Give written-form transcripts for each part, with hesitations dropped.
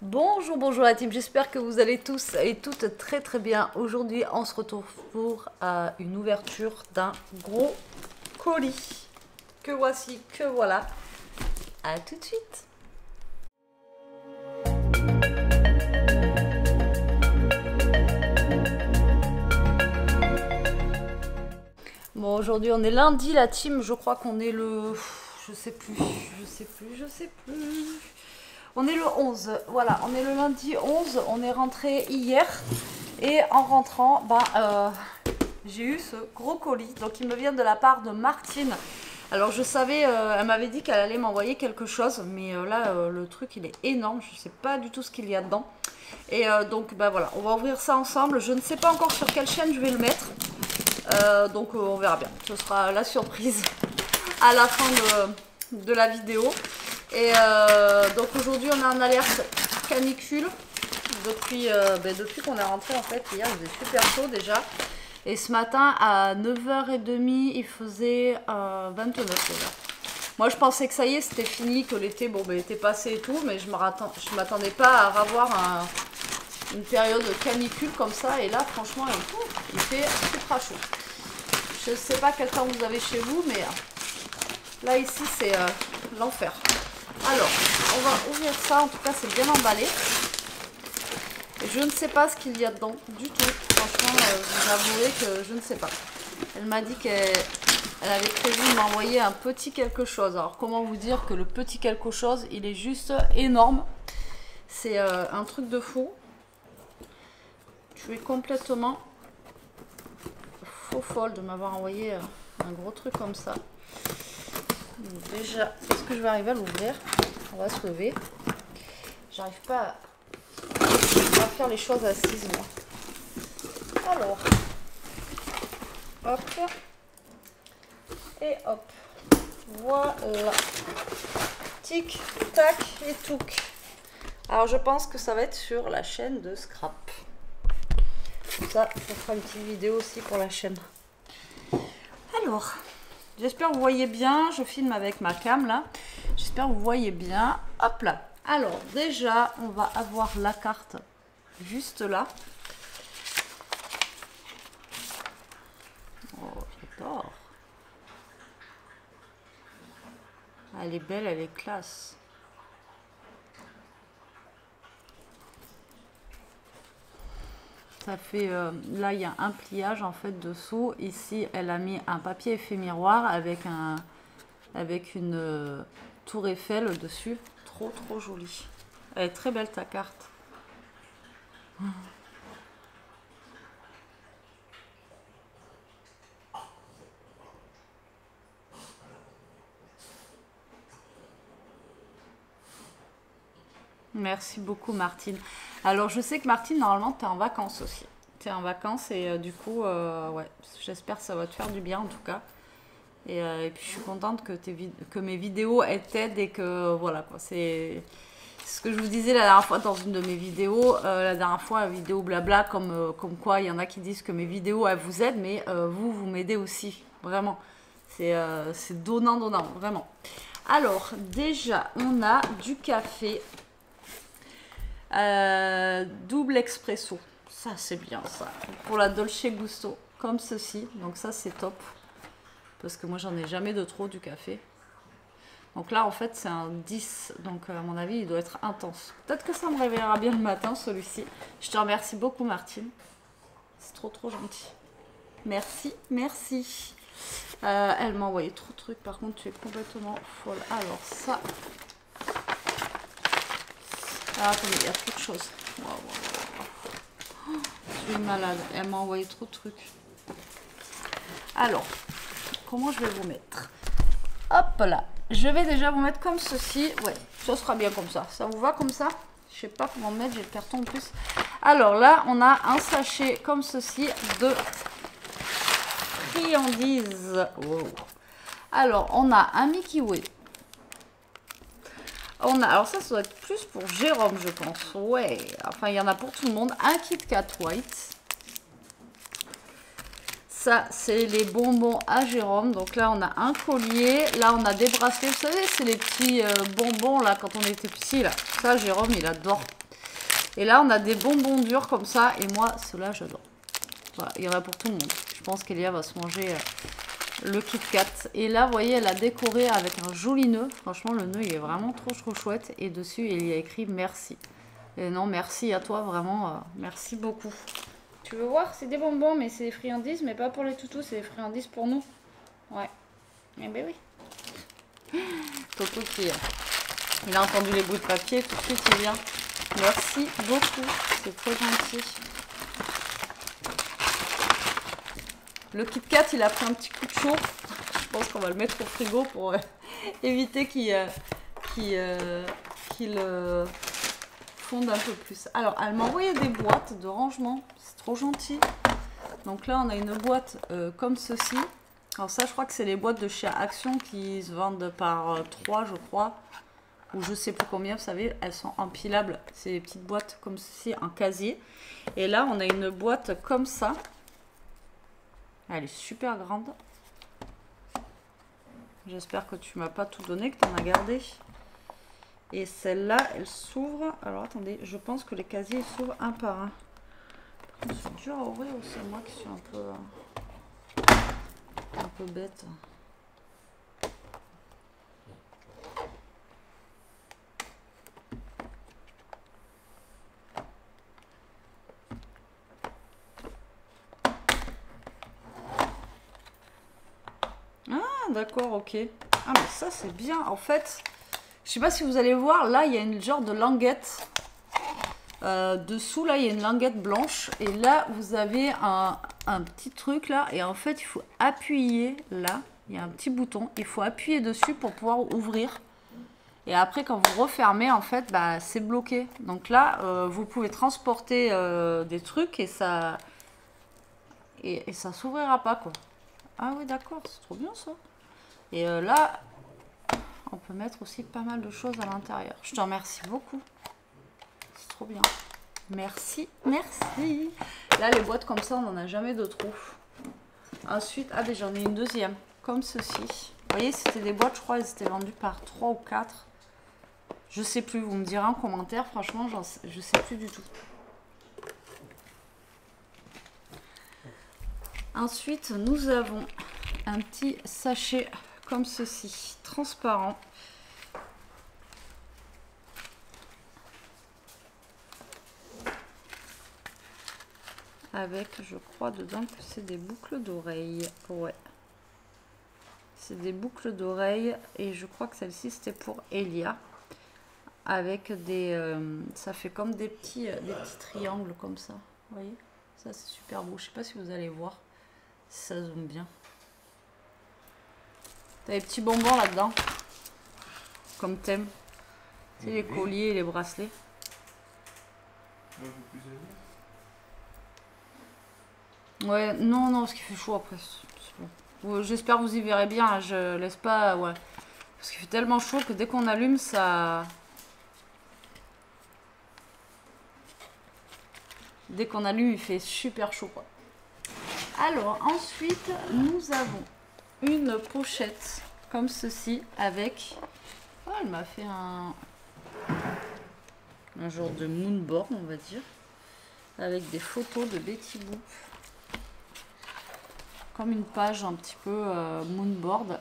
Bonjour, bonjour la team, j'espère que vous allez tous et toutes très très bien. Aujourd'hui, on se retrouve pour une ouverture d'un gros colis. Que voici, que voilà. À tout de suite. Bon, aujourd'hui on est lundi la team, je crois qu'on est le... Je sais plus. On est le 11, voilà, on est le lundi 11, on est rentré hier. Et en rentrant, j'ai eu ce gros colis. Donc il me vient de la part de Martine. Alors je savais, elle m'avait dit qu'elle allait m'envoyer quelque chose. Mais le truc il est énorme, je ne sais pas du tout ce qu'il y a dedans. Et donc voilà, on va ouvrir ça ensemble. Je ne sais pas encore sur quelle chaîne je vais le mettre. Donc on verra bien, ce sera la surprise à la fin de la vidéo. Et donc aujourd'hui on est en alerte canicule depuis qu'on est rentré en fait. Hier il faisait super chaud déjà. Et ce matin à 9h30 il faisait 29 déjà. Moi je pensais que ça y est c'était fini, que l'été était passé et tout. Mais je m'attendais pas à avoir une période de canicule comme ça. Et là franchement il fait super chaud. Je sais pas quel temps vous avez chez vous, mais là ici c'est l'enfer. Alors, on va ouvrir ça, en tout cas c'est bien emballé. Et je ne sais pas ce qu'il y a dedans du tout. Franchement, je vous avouerai que je ne sais pas. Elle m'a dit qu'elle avait prévu de m'envoyer un petit quelque chose. Alors comment vous dire que le petit quelque chose, il est juste énorme. C'est un truc de fou. Je suis complètement faux folle de m'avoir envoyé un gros truc comme ça. Déjà, est-ce que je vais arriver à l'ouvrir? On va se lever. J'arrive pas à faire les choses assises, moi. Alors, hop. Et hop. Voilà. Tic, tac et touc. Alors, je pense que ça va être sur la chaîne de Scrap. Ça fera une petite vidéo aussi pour la chaîne. Alors... J'espère que vous voyez bien, je filme avec ma cam là. J'espère que vous voyez bien. Hop là. Alors déjà, on va avoir la carte juste là. Oh, j'adore. Elle est belle, elle est classe. Ça fait, là il y a un pliage en fait dessous. Ici elle a mis un papier effet miroir avec une tour Eiffel dessus. Trop jolie. Elle est très belle ta carte. Merci beaucoup Martine. Alors je sais que Martine, normalement tu es en vacances aussi. Tu es en vacances et du coup, ouais, j'espère que ça va te faire du bien en tout cas. Et puis je suis contente que mes vidéos t'aident et que voilà quoi. C'est ce que je vous disais la dernière fois dans une de mes vidéos. La dernière fois, la vidéo blabla, comme quoi il y en a qui disent que mes vidéos elles vous aident, mais vous m'aidez aussi. Vraiment. C'est donnant, vraiment. Alors déjà, on a du café. Double expresso, ça c'est bien ça, pour la Dolce Gusto, comme ceci, donc ça c'est top, parce que moi j'en ai jamais de trop du café. Donc là en fait c'est un 10, donc à mon avis il doit être intense. Peut-être que ça me réveillera bien le matin celui-ci. Je te remercie beaucoup Martine, c'est trop gentil. Merci. Elle m'a envoyé trop de trucs, par contre tu es complètement folle. Alors ça... Ah, attendez, il y a trop de choses. Wow. Je suis malade. Elle m'a envoyé trop de trucs. Alors, comment je vais vous mettre? Hop là. Je vais déjà vous mettre comme ceci. Ouais, ça sera bien comme ça. Ça vous va comme ça? Je sais pas comment mettre, j'ai le carton en plus. Alors là, on a un sachet comme ceci de friandises. Wow. Alors, on a un Mickey Way. Alors ça doit être plus pour Jérôme, je pense. Ouais, enfin il y en a pour tout le monde. Un Kit Kat White. Ça, c'est les bonbons à Jérôme. Donc là, on a un collier. Là, on a des bracelets. Vous savez, c'est les petits bonbons, là, quand on était petit, là. Ça, Jérôme, il adore. Et là, on a des bonbons durs comme ça. Et moi, ceux-là, j'adore. Voilà, il y en a pour tout le monde. Je pense qu'Elia va se manger le Kit Kat. Et là, vous voyez, elle a décoré avec un joli nœud. Franchement, le nœud, il est vraiment trop chouette. Et dessus, il y a écrit merci. Et non, merci à toi, vraiment. Merci beaucoup. Tu veux voir? C'est des bonbons, mais c'est des friandises, mais pas pour les toutous, c'est des friandises pour nous. Ouais. Eh ben oui. Toto qui... il a entendu les bouts de papier, tout de suite il vient. Merci beaucoup, c'est trop gentil. Le Kit Kat, il a pris un petit coup de chaud. Je pense qu'on va le mettre au frigo pour éviter qu'il fonde un peu plus. Alors, elle m'a envoyé des boîtes de rangement. C'est trop gentil. Donc là, on a une boîte comme ceci. Alors ça, je crois que c'est les boîtes de chez Action qui se vendent par 3, je crois. Ou je sais plus combien, vous savez, elles sont empilables. C'est des petites boîtes comme ceci, un casier. Et là, on a une boîte comme ça. Elle est super grande. J'espère que tu m'as pas tout donné, que tu en as gardé. Et celle-là, elle s'ouvre. Alors attendez, je pense que les casiers s'ouvrent un par un. C'est dur à ouvrir ou c'est moi qui suis un peu bête. Ah d'accord, ok. Ah mais ça c'est bien. En fait, je sais pas si vous allez voir, là il y a une genre de languette. Dessous là il y a une languette blanche et là vous avez un petit truc là et en fait il faut appuyer là, il y a un petit bouton, il faut appuyer dessus pour pouvoir ouvrir et après quand vous refermez en fait bah, c'est bloqué, donc là vous pouvez transporter des trucs et ça s'ouvrira pas quoi. Ah oui d'accord, c'est trop bien ça. Et là on peut mettre aussi pas mal de choses à l'intérieur. Je te remercie beaucoup. C'est trop bien. Merci, merci. Là, les boîtes comme ça, on n'en a jamais de trop. Ensuite, ah ben j'en ai une deuxième, comme ceci. Vous voyez, c'était des boîtes, je crois, elles étaient vendues par 3 ou 4. Je sais plus, vous me direz en commentaire. Franchement, je sais plus du tout. Ensuite, nous avons un petit sachet comme ceci, transparent. Avec, je crois, dedans que c'est des boucles d'oreilles. Ouais. C'est des boucles d'oreilles. Et je crois que celle-ci, c'était pour Elia. Avec des... ça fait comme des petits triangles comme ça. Vous voyez? Ça, c'est super beau. Je sais pas si vous allez voir. Si ça zoome bien. T'as des petits bonbons là-dedans. Comme thème. C'est les colliers et les bracelets. Ouais, non, parce qu'il fait chaud après. Bon. J'espère que vous y verrez bien. Je laisse pas. Ouais. Parce qu'il fait tellement chaud que dès qu'on allume, ça. Dès qu'on allume, il fait super chaud, quoi. Alors, ensuite, nous avons une pochette comme ceci avec. Oh, elle m'a fait un genre de moonboard, on va dire. Avec des photos de Betty Boop. Comme une page un petit peu moonboard.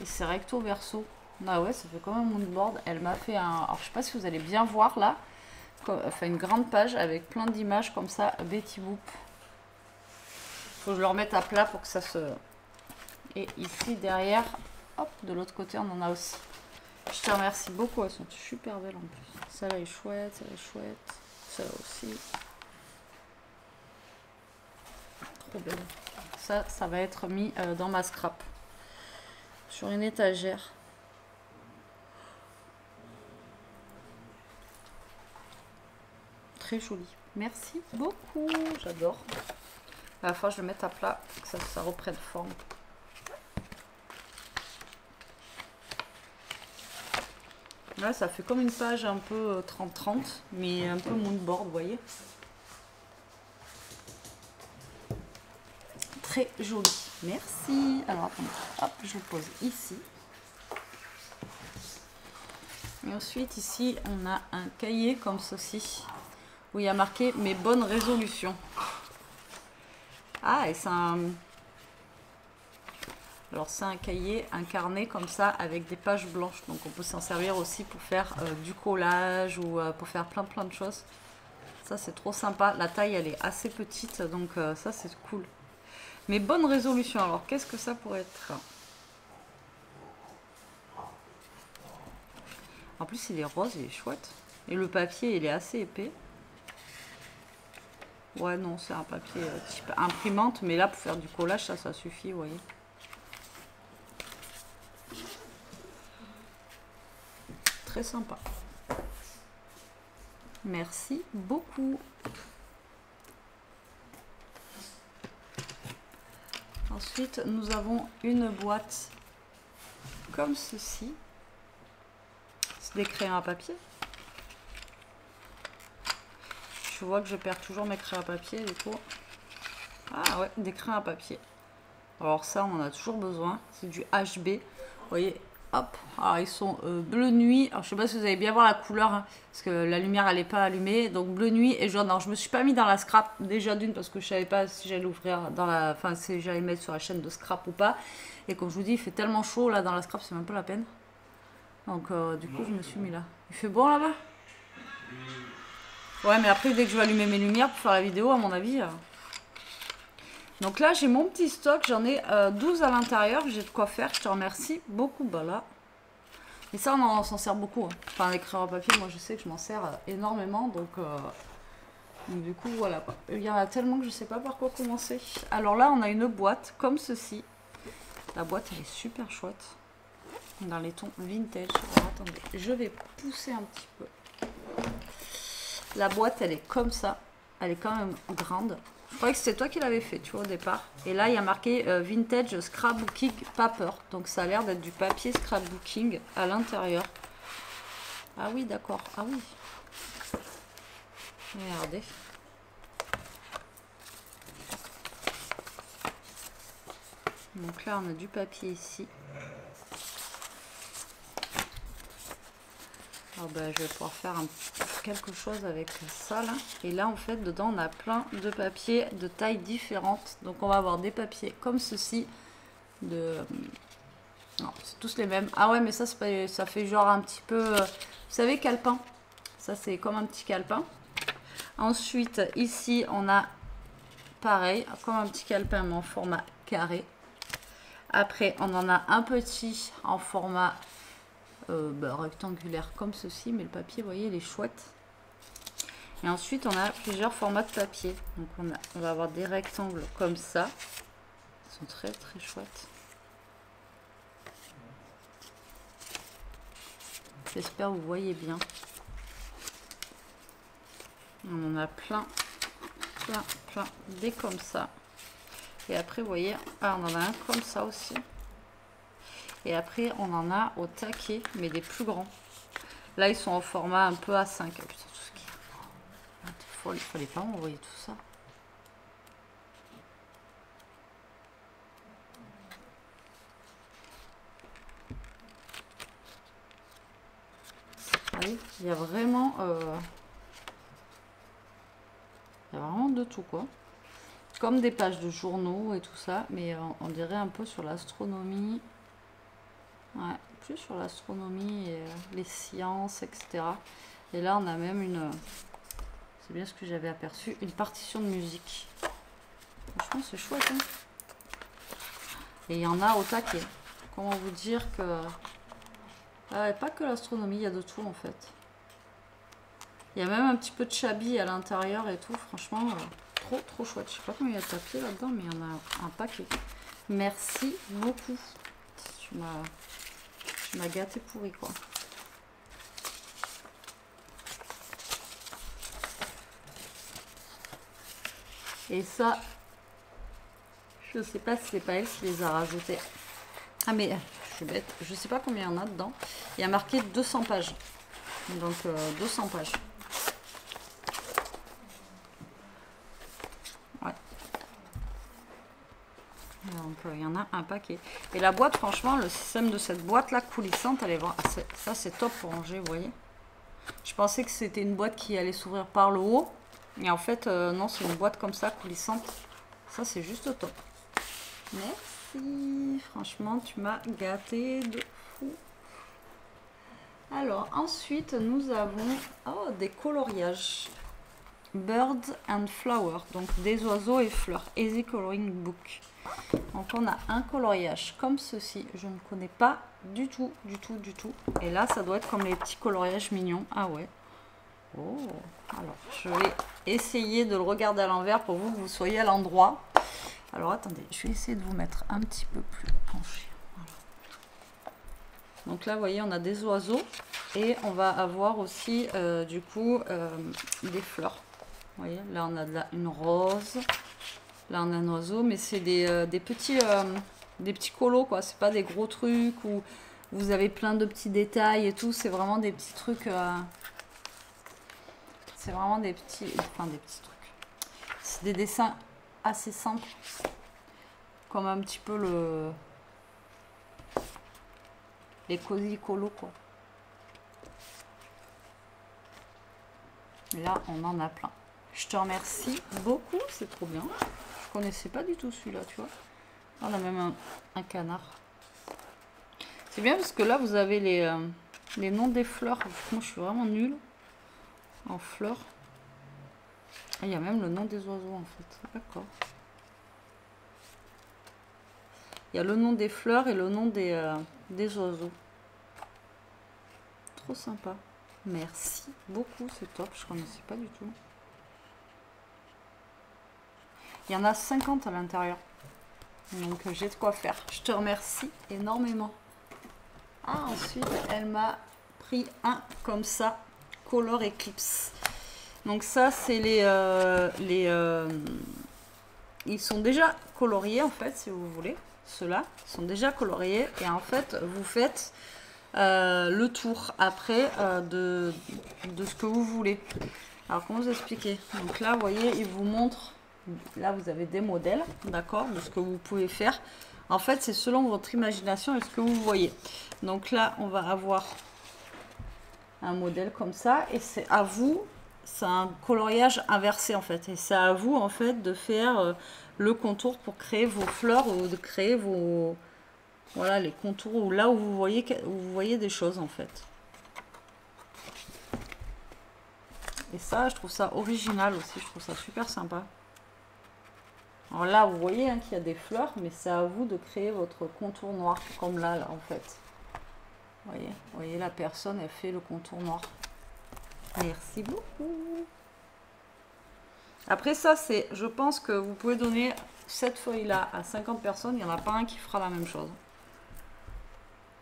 Et c'est recto verso. Ah ouais, ça fait comme un moonboard. Elle m'a fait un... Alors, je sais pas si vous allez bien voir là. Enfin, une grande page avec plein d'images comme ça. Betty Boop. Faut que je le remette à plat pour que ça se... Et ici, derrière, hop, de l'autre côté, on en a aussi. Je te remercie beaucoup. Elles sont super belles en plus. Celle-là est chouette, celle-là est chouette. Celle-là aussi. Trop belle. Ça va être mis dans ma scrap. Sur une étagère. Très joli. Merci beaucoup. J'adore. À la fois, je vais le mettre à plat pour que ça reprenne forme. Là, ça fait comme une page un peu 30-30, mais un peu moonboard, vous voyez. très joli. Merci. Alors attendez, hop, je vous pose ici. Et ensuite ici on a un cahier comme ceci où il y a marqué mes bonnes résolutions. Ah, et c'est un... Alors c'est un cahier, un carnet comme ça avec des pages blanches. Donc on peut s'en servir aussi pour faire du collage ou pour faire plein de choses. Ça c'est trop sympa. La taille elle est assez petite donc ça c'est cool. Mes bonnes résolutions, alors qu'est-ce que ça pourrait être? En plus il est rose, il est chouette. Et le papier il est assez épais. Ouais non, c'est un papier type imprimante, mais là pour faire du collage ça suffit, vous voyez. Très sympa. Merci beaucoup. Ensuite, nous avons une boîte comme ceci. C'est des crayons à papier. Je vois que je perds toujours mes crayons à papier, du coup. Ah ouais, des crayons à papier. Alors ça, on en a toujours besoin. C'est du HB. Vous voyez, hop. Alors ils sont bleu nuit. Alors je sais pas si vous allez bien voir la couleur, hein, parce que la lumière elle n'est pas allumée. Donc bleu nuit et jaune. Alors je me suis pas mis dans la scrap déjà d'une parce que je savais pas si j'allais ouvrir dans la, enfin si j'allais mettre sur la chaîne de scrap ou pas. Et comme je vous dis, il fait tellement chaud là dans la scrap, c'est même pas la peine. Donc du coup je me suis mis là. Il fait bon là-bas? Ouais, mais après dès que je vais allumer mes lumières pour faire la vidéo, à mon avis. Donc là j'ai mon petit stock, j'en ai 12 à l'intérieur, j'ai de quoi faire, je te remercie beaucoup. Bah là. Et ça on s'en sert beaucoup, hein. Enfin les crayons à papier, moi je sais que je m'en sers énormément, donc du coup voilà quoi. Il y en a tellement que je sais pas par quoi commencer. Alors là on a une boîte comme ceci. La boîte elle est super chouette, dans les tons vintage. Alors attendez, je vais pousser un petit peu. La boîte elle est comme ça, elle est quand même grande. Je croyais que c'était toi qui l'avais fait, tu vois, au départ. Et là, il y a marqué Vintage Scrapbooking Paper. Donc, ça a l'air d'être du papier scrapbooking à l'intérieur. Ah oui, d'accord. Ah oui. Regardez. Donc là, on a du papier ici. Alors ben, je vais pouvoir faire quelque chose avec ça là. Et là en fait dedans on a plein de papiers de tailles différentes. Donc on va avoir des papiers comme ceci. Non, c'est tous les mêmes. Ah ouais mais ça, pas, ça fait genre un petit peu... vous savez calepin. Ça c'est comme un petit calepin. Ensuite ici on a pareil comme un petit calepin mais en format carré. Après on en a un petit en format... rectangulaire comme ceci, mais le papier vous voyez il est chouette. Et ensuite on a plusieurs formats de papier, donc on va avoir des rectangles comme ça, ils sont très chouettes. J'espère que vous voyez bien. On en a plein des comme ça. Et après vous voyez, ah, on en a un comme ça aussi. Et après, on en a au taquet, mais des plus grands. Là, ils sont en format un peu A5. Ah, putain, tout ce qui... Il fallait pas m'envoyer tout ça. Vous voyez, il y a vraiment... il y a vraiment de tout, quoi. Comme des pages de journaux et tout ça. Mais on dirait un peu sur l'astronomie. Ouais, plus sur l'astronomie et les sciences, etc. Et là, on a même une... C'est bien ce que j'avais aperçu. Une partition de musique. Franchement, c'est chouette. Hein, et il y en a au taquet. Comment vous dire que... Ah, pas que l'astronomie, il y a de tout en fait. Il y a même un petit peu de chablis à l'intérieur et tout. Franchement, trop chouette. Je sais pas combien il y a de papier là-dedans, mais il y en a un paquet. Merci beaucoup. Tu m'as gâté pourri quoi. Et ça, je sais pas si c'est pas elle qui les a rajoutés. Ah mais je suis bête, je sais pas combien il y en a dedans. Il y a marqué 200 pages. Donc 200 pages. Ouais. Donc il y en a un paquet. Et la boîte, franchement, le système de cette boîte là coulissante, elle est vraiment... ça c'est top pour ranger, vous voyez. Je pensais que c'était une boîte qui allait s'ouvrir par le haut. Et en fait, non, c'est une boîte comme ça, coulissante. Ça, c'est juste top. Merci. Franchement, tu m'as gâté de fou. Alors, ensuite, nous avons des coloriages. Birds and Flowers. Donc, des oiseaux et fleurs. Easy Coloring Book. Donc, on a un coloriage comme ceci. Je ne connais pas du tout. Et là, ça doit être comme les petits coloriages mignons. Ah ouais. Oh. Alors, je vais essayer de le regarder à l'envers pour que vous soyez à l'endroit. Alors, attendez. Je vais essayer de vous mettre un petit peu plus penché. Voilà. Donc là, vous voyez, on a des oiseaux. Et on va avoir aussi, du coup, des fleurs. Vous voyez, là, on a une rose. Là, on a un oiseau, mais c'est des petits colos, quoi. C'est pas des gros trucs où vous avez plein de petits détails et tout. C'est vraiment des petits trucs. C'est vraiment des petits trucs. C'est des dessins assez simples. Comme un petit peu les cosy colos, quoi. Et là, on en a plein. Je te remercie beaucoup, c'est trop bien. Je connaissais pas du tout celui-là, tu vois. On a même un canard. C'est bien parce que là, vous avez les noms des fleurs. Moi, je suis vraiment nulle en fleurs. Et il y a même le nom des oiseaux, en fait. D'accord. Il y a le nom des fleurs et le nom des oiseaux. Trop sympa. Merci beaucoup, c'est top. Je connaissais pas du tout. Il y en a 50 à l'intérieur. Donc j'ai de quoi faire. Je te remercie énormément. Ah, ensuite, elle m'a pris un comme ça. Color Eclipse. Donc ça, c'est ils sont déjà coloriés, en fait, si vous voulez. Ceux-là sont déjà coloriés. Et en fait, vous faites le tour après de ce que vous voulez. Alors, comment vous expliquer? Donc là, vous voyez, il vous montre... Là, vous avez des modèles, d'accord, de ce que vous pouvez faire. En fait, c'est selon votre imagination et ce que vous voyez. Donc là, on va avoir un modèle comme ça. Et c'est à vous, c'est un coloriage inversé, en fait. Et c'est à vous, en fait, de faire le contour pour créer vos fleurs ou de créer vos... Voilà, les contours ou là où vous voyez des choses, en fait. Et ça, je trouve ça original aussi. Je trouve ça super sympa. Alors là, vous voyez qu'il y a des fleurs, mais c'est à vous de créer votre contour noir, comme là en fait. Vous voyez, la personne, elle fait le contour noir. Merci beaucoup. Après ça, je pense que vous pouvez donner cette feuille-là à 50 personnes, il n'y en a pas un qui fera la même chose.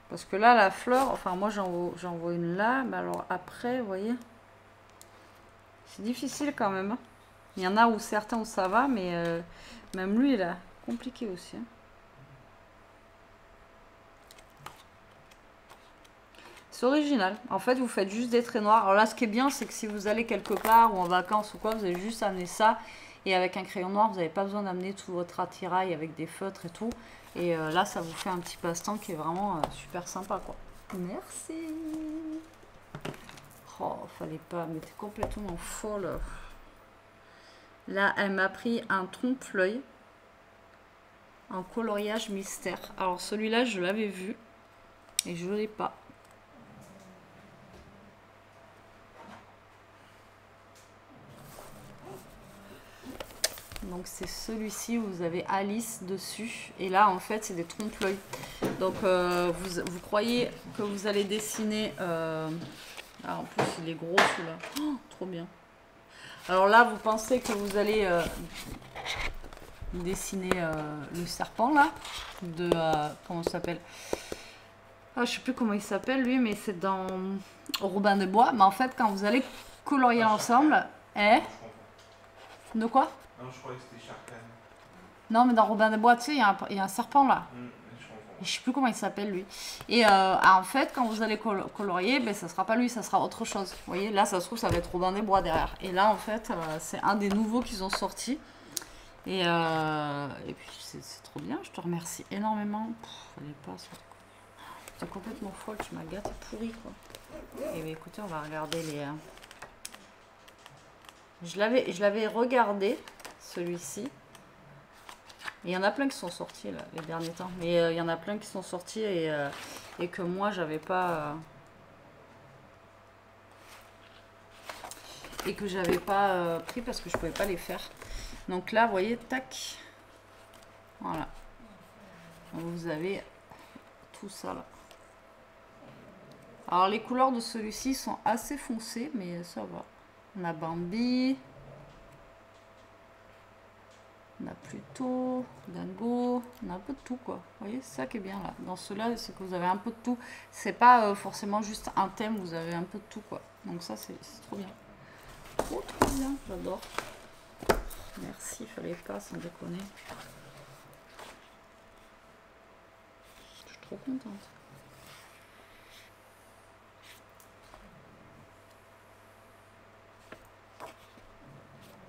Parce que là, la fleur, enfin moi j'en vois une là, mais alors après, vous voyez, c'est difficile quand même. Il y en a où certains où ça va, mais même lui, il est compliqué aussi. C'est original. En fait, vous faites juste des traits noirs. Alors là, ce qui est bien, c'est que si vous allez quelque part ou en vacances ou quoi, vous avez juste amené ça. Et avec un crayon noir, vous n'avez pas besoin d'amener tout votre attirail avec des feutres et tout. Et là, ça vous fait un petit passe-temps qui est vraiment super sympa, quoi. Merci. Oh, fallait pas, mais t'es complètement folle. Là, elle m'a pris un trompe-l'œil en coloriage mystère. Alors, celui-là, je l'avais vu et je ne l'ai pas. Donc, c'est celui-ci où vous avez Alice dessus. Et là, en fait, c'est des trompe-l'œil. Donc, vous croyez que vous allez dessiner... Ah, en plus, il est gros, celui-là. Oh, trop bien. Alors là, vous pensez que vous allez dessiner le serpent, là, de... comment ça s'appelle? Ah, je sais plus comment il s'appelle, lui, mais c'est dans Robin des Bois. Mais en fait, quand vous allez colorier ensemble... De quoi? Non, je croyais que c'était Sharkan. Non, mais dans Robin des Bois, tu sais, il y a un serpent, là. Je sais plus comment il s'appelle, lui. Et en fait, quand vous allez colorier, ben, ça sera pas lui, ça sera autre chose. Vous voyez, là, ça se trouve, ça va être Robin des Bois derrière. Et là, en fait, c'est un des nouveaux qu'ils ont sorti. Et puis c'est trop bien, je te remercie énormément. Fallait pas, c'est complètement folle, tu m'as gâté pourri quoi. Et bien, écoutez, on va regarder les... Je l'avais regardé, celui-ci. Il y en a plein qui sont sortis là, les derniers temps. Mais il y en a plein qui sont sortis et que moi, j'avais pas... et que j'avais pas pris parce que je pouvais pas les faire. Donc là, vous voyez, tac. Voilà. Donc vous avez tout ça là. Alors les couleurs de celui-ci sont assez foncées, mais ça va. On a Bambi. On a Pluto, Dingo, on a un peu de tout quoi. Vous voyez, c'est ça qui est bien là. Dans ceux-là, c'est que vous avez un peu de tout. C'est pas forcément juste un thème, vous avez un peu de tout quoi. Donc ça, c'est trop bien. Trop bien, j'adore. Merci, il fallait pas, sans déconner. Je suis trop contente.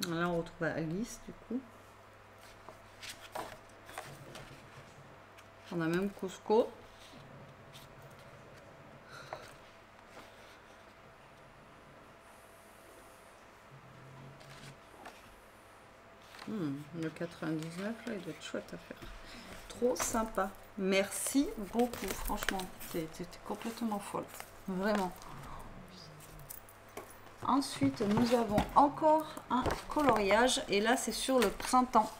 Là, on retrouve Alice du coup. On a même Cusco. Le 99, là, il doit être chouette à faire. Trop sympa. Merci beaucoup, franchement. C'était complètement folle. Vraiment. Ensuite, nous avons encore un coloriage. Et là, c'est sur le printemps.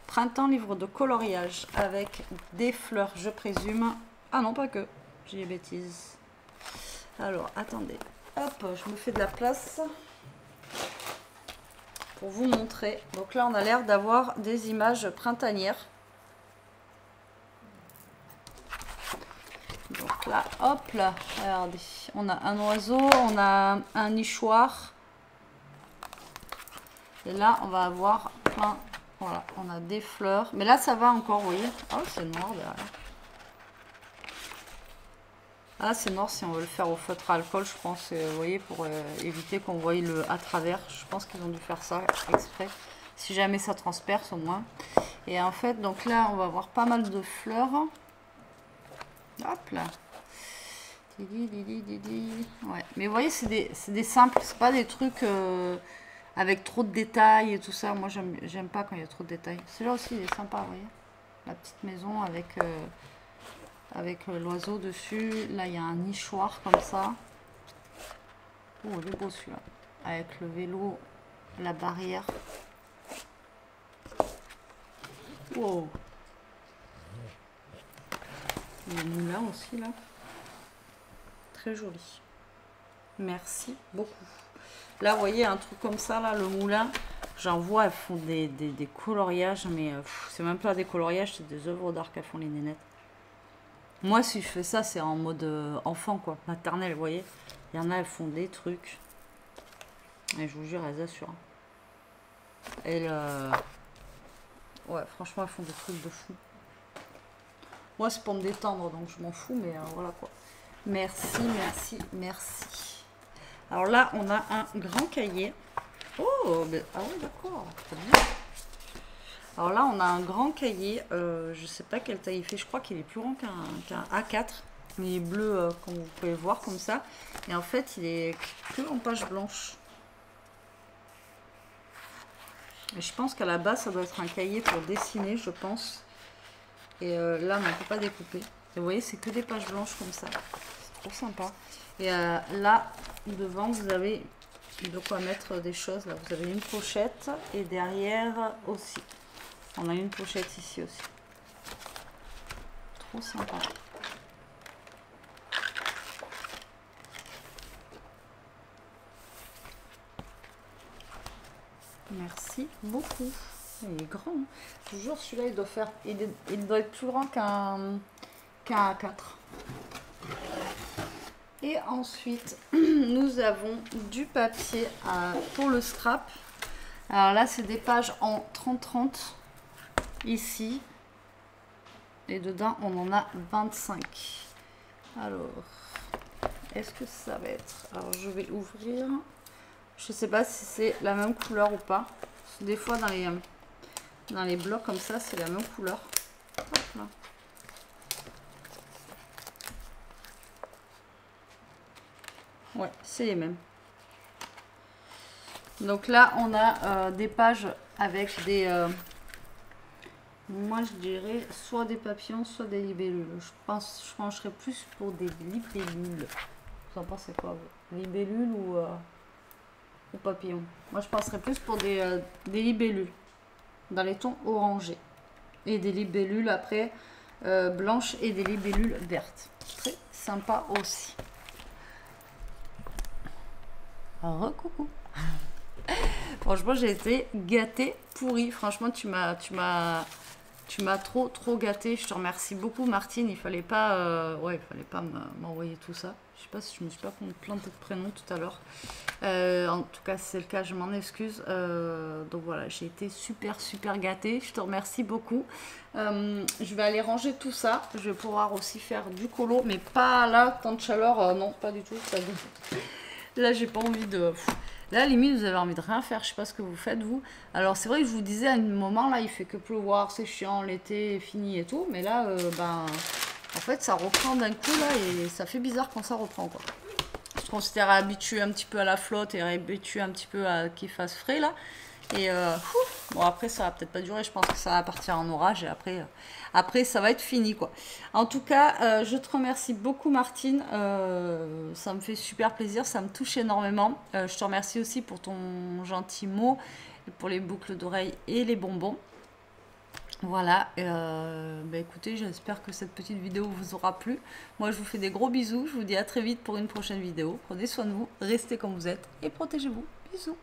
Printemps, livre de coloriage avec des fleurs, je présume. Ah non, pas que. J'ai des bêtises. Alors, attendez. Hop, je me fais de la place pour vous montrer. Donc là, on a l'air d'avoir des images printanières. Donc là, hop là, regardez. On a un oiseau, on a un nichoir. Et là, on va avoir plein... Voilà, on a des fleurs. Mais là, ça va encore, vous voyez. Oh, c'est noir derrière. Ah, c'est noir si on veut le faire au feutre à alcool, je pense. Vous voyez, pour éviter qu'on voie le à travers. Je pense qu'ils ont dû faire ça exprès. Si jamais ça transperce, au moins. Et en fait, donc là, on va avoir pas mal de fleurs. Hop là. Ouais. Mais vous voyez, c'est des simples. C'est pas des trucs... avec trop de détails et tout ça. Moi, j'aime pas quand il y a trop de détails. Celui-là aussi, il est sympa, vous voyez. La petite maison avec l'oiseau dessus. Là, il y a un nichoir comme ça. Oh, il est beau celui-là. Avec le vélo, la barrière. Wow. Il y a le moulin aussi, là. Très joli. Merci beaucoup. Là, vous voyez, un truc comme ça, là, le moulin, j'en vois, elles font des coloriages, mais c'est même pas des coloriages, c'est des œuvres d'art qu'elles font les nénettes. Moi, si je fais ça, c'est en mode enfant, quoi, maternelle, vous voyez. Il y en a, elles font des trucs. Et je vous jure, elles assurent. Ouais, franchement, elles font des trucs de fou. Moi, c'est pour me détendre, donc je m'en fous, mais voilà, quoi. Merci, merci, merci. Alors là, on a un grand cahier. Oh, ben, ah oui, d'accord. Très bien. Alors là, on a un grand cahier. Je ne sais pas quelle taille il fait. Je crois qu'il est plus grand qu'un A4. Mais il est bleu, comme vous pouvez voir, comme ça. Et en fait, il est que en page blanche. Et je pense qu'à la base, ça doit être un cahier pour dessiner, je pense. Et là, on ne peut pas découper. Et vous voyez, c'est que des pages blanches comme ça. C'est trop sympa. Et là, devant, vous avez de quoi mettre des choses. Là, vous avez une pochette et derrière aussi. On a une pochette ici aussi. Trop sympa. Merci beaucoup. Il est grand. Toujours celui-là, il doit être plus grand qu'un A4. Et ensuite, nous avons du papier pour le scrap. Alors là, c'est des pages en 30-30 ici. Et dedans, on en a 25. Alors, est-ce que ça va être... Alors, je vais ouvrir. Je ne sais pas si c'est la même couleur ou pas. Des fois, Dans les blocs comme ça, c'est la même couleur. Hop là. Ouais, c'est les mêmes. Donc là, on a des pages avec des... moi, je dirais soit des papillons, soit des libellules. Je pencherais plus pour des libellules. Vous en pensez quoi, vous? Libellules ou papillons? Moi, je penserais plus pour des libellules. Dans les tons orangés. Et des libellules après blanches et des libellules vertes. Très sympa aussi. Recoucou. Franchement, j'ai été gâtée, pourrie. Franchement, tu m'as trop gâtée. Je te remercie beaucoup, Martine. Il fallait pas m'envoyer tout ça. Je sais pas si je me suis pas plantée de prénom tout à l'heure. En tout cas, si c'est le cas, je m'en excuse. Donc voilà, j'ai été super gâtée. Je te remercie beaucoup. Je vais aller ranger tout ça. Je vais pouvoir aussi faire du colo, mais pas là, tant de chaleur. Non, pas du tout. Ça... Là, j'ai pas envie de... Là, limite, vous avez envie de rien faire. Je sais pas ce que vous faites, vous. Alors, c'est vrai que je vous disais, à un moment, là, il fait que pleuvoir. C'est chiant, l'été est fini et tout. Mais là, en fait, ça reprend d'un coup, là, et ça fait bizarre quand ça reprend, quoi. Parce qu'on s'était réhabitué un petit peu à la flotte et réhabitué un petit peu à qu'il fasse frais, là. Et bon, après, ça va peut-être pas durer. Je pense que ça va partir en orage et après ça va être fini, quoi. En tout cas, je te remercie beaucoup, Martine. Ça me fait super plaisir. Ça me touche énormément. Je te remercie aussi pour ton gentil mot, pour les boucles d'oreilles et les bonbons. Voilà, écoutez, j'espère que cette petite vidéo vous aura plu. Moi, je vous fais des gros bisous. Je vous dis à très vite pour une prochaine vidéo. Prenez soin de vous, restez comme vous êtes et protégez-vous. Bisous.